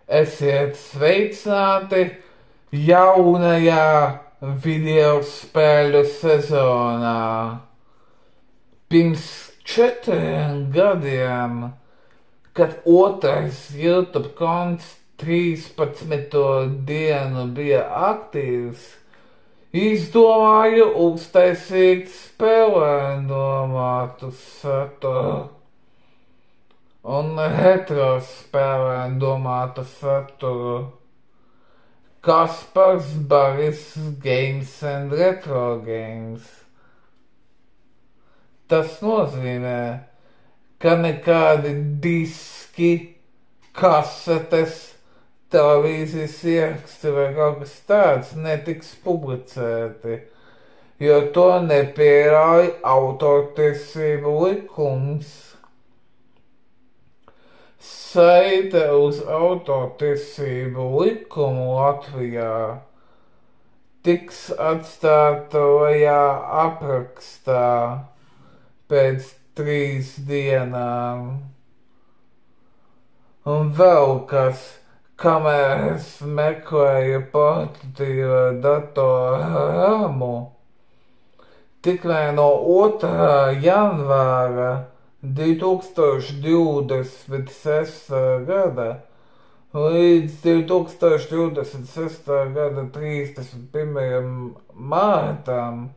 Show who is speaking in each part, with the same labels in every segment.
Speaker 1: Esiet sveicināti jaunajā video spēļu sezonā. Pirms 4 gadiem, kad otrais YouTube konts 13. dienu bija aktīvs, izdomāju uztaisīt spēlē domātu saturu un retro spēlē domātu saturu. Kaspars Baris Games and Retro Games. Tas nozīmē, ka nekādi diski, kasetes, televīzijas ieraksti vai kaut kas tāds netiks publicēti, jo to nepieļauj autortiesību likums. Saite uz autortiesību likumu Latvijā tiks atstāta lejā aprakstā pēc 3 dienām. Un vēl kas, kamēr es meklēju portatīvo datoru rāmu, tikai no 2. janvāra 2026. gada līdz 2026. gada 31. mārtam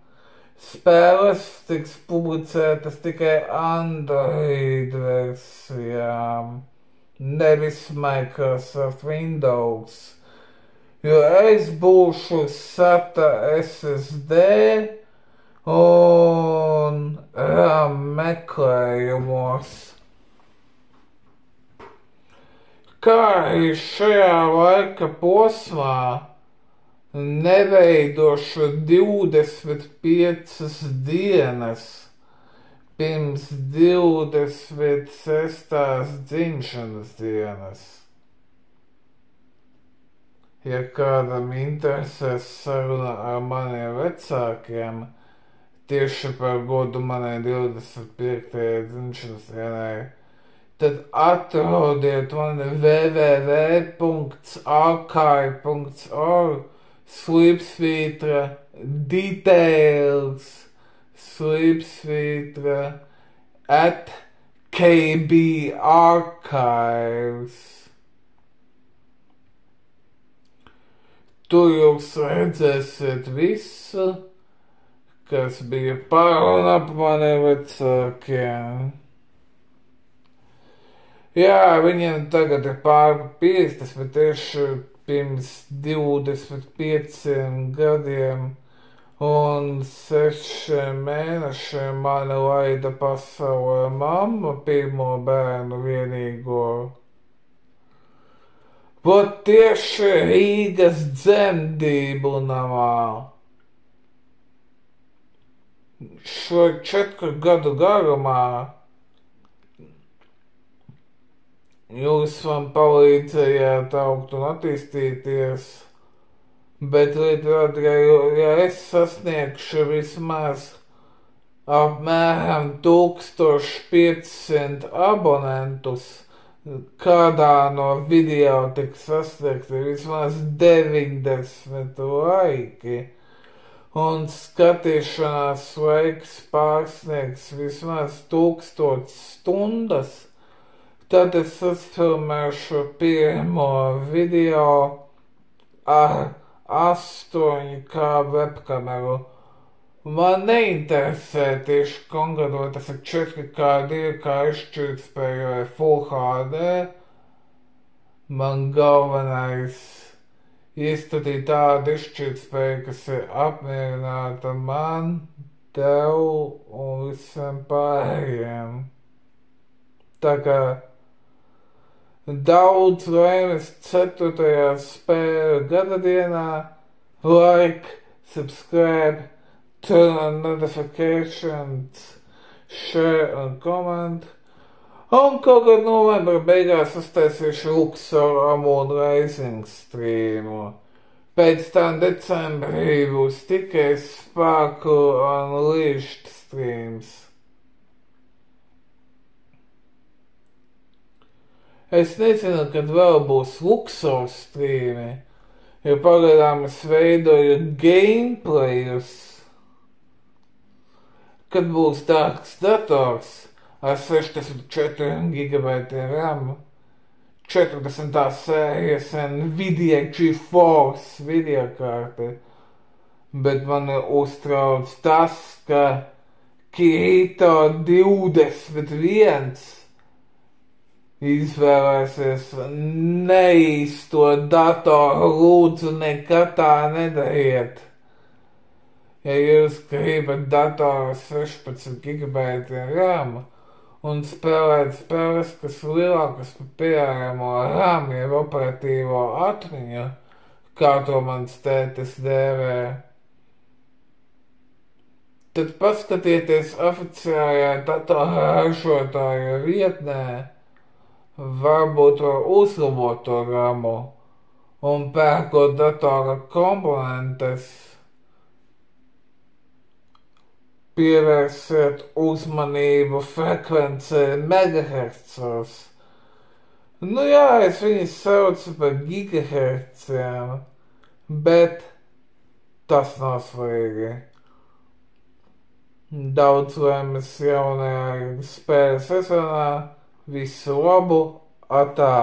Speaker 1: spēles tiks publicētas tikai Android versijām, nevis Microsoft Windows, jo es būšu SATA SSD un RAM meklējumos. Kā arī šajā laika posmā neveidošu 25 dienas pirms 26. dzimšanas dienas. Ja kādam interesēs saruna ar maniem vecākiem tieši par godu manai 25. dzimšanas dienai, tad atrodiet mani www.archive.org/details/kbarchives. Tur jūs redzēsiet visu, kas bija pāruna ap maniem vecākiem. Jā, viņiem tagad ir pār 50, bet tieši pirms 25 gadiem un 6 mēnešiem mani laida pasaulē mamma pirmo bērnu vienīgo. Būt tieši Rīgas dzemdību namā. Šo 4 gadu garumā jūs man palīdzējāt augt un attīstīties, bet ja es sasniegšu vismaz apmēram 1500 abonentus, kādā no video tiks sasniegti vismaz 90 laiki, un skatīšanās laiks pārsniegs vismaz 1000 stundas, tad es uzfilmēšu pirmo video ar 8K webkameru. Man neinteresē tieši konkrēti, tas ir 4K, 2K izšķirtspēja vai Full HD. Man galvenais izstatīt tādu izšķirtspēju, kas ir apmierināta man, tev un visiem pārējiem. Tā kā daudz laimes 4. spēļu gada dienā, like, subscribe, turn on notifications, share un comment. Un kaut kad novembra beigās uztaisīšu Luxor Amon Rising streamu. Pēc tam decembrī būs tikai Sparkle Unleashed streams. Es nezinu, kad vēl būs Luxor strīmi, jo pagaidām es veidoju gameplayus. Kad būs tāds dators ar 64 GB RAM, 40. sērijas Nvidia GeForce videokārte, bet mani uztrauc tas, ka Kirito 21 izvēlēsies neīsto datoru. Lūdzu, nekad tā nedariet. Ja jūs gribat datoru 16 GB RAM un spēlēt spēles, kas lielākas par pieejamo RAM, jeb operatīvo atmiņu, kā to mans tētis dēvē, tad paskatieties oficiālajā datora ražotāja vietnē, varbūt var uzlabot to ramu un pērkot datora komponentes, pievērsiet uzmanību frekvencei megahertzos. Nu jā, es viņus saucu par gigahertziem, bet tas nav svarīgi. Daudz laimes jaunajā spēles sezonā, visu labu, atā!